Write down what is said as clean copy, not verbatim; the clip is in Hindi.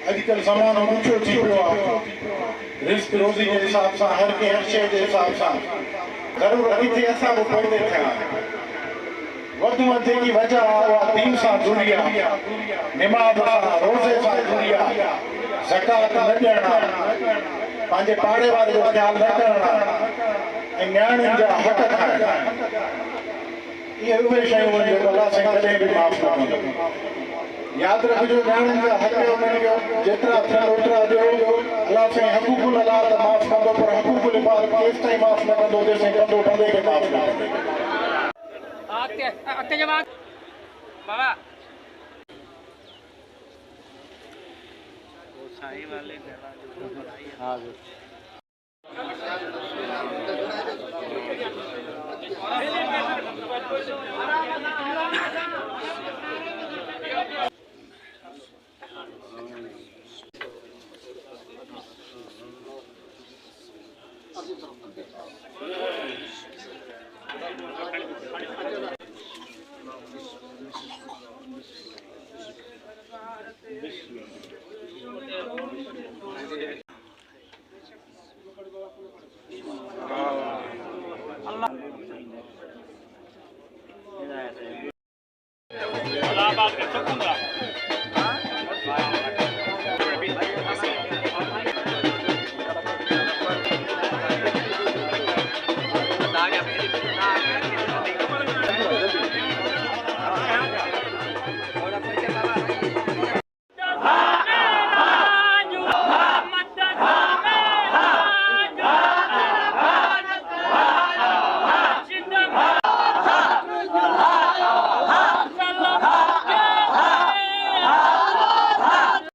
अॼुकल्ह ज़मानो ऊचो थी वियो आहे रिस्क रोज़ी जे हिसाब सां हर कंहिं हर शइ जे हिसाब सां ज़रूरत किथे असां बि पैदे थिया वधि में वधि जेकी वजह आहे उहा दीन सां जुड़ी आहे निमाज़ सां रोज़े सां जुड़ी आहे ज़कात न ॾियणु पंहिंजे पाड़े वारे जो ख़्यालु न करणु ऐं नियाणियुनि जा हक़ खाइणु इहे उहे शयूं आहिनि जेको अलाह साईं कॾहिं बि माफ़ न कंदो याद रखिजो नियाणियुनि जा हक़ उन्हनि खे जेतिरा थियनि ओतिरा ॾियो अलाह साईं हक़ूक़ुल अलाह त माफ़ कंदो पर हक़ूक़ुल इबाद केसि ताईं माफ़ न कंदो जेसिताईं कंदो कंदे खे माफ़ न कंदो बाबा साईं वाले हाँ अल्लाह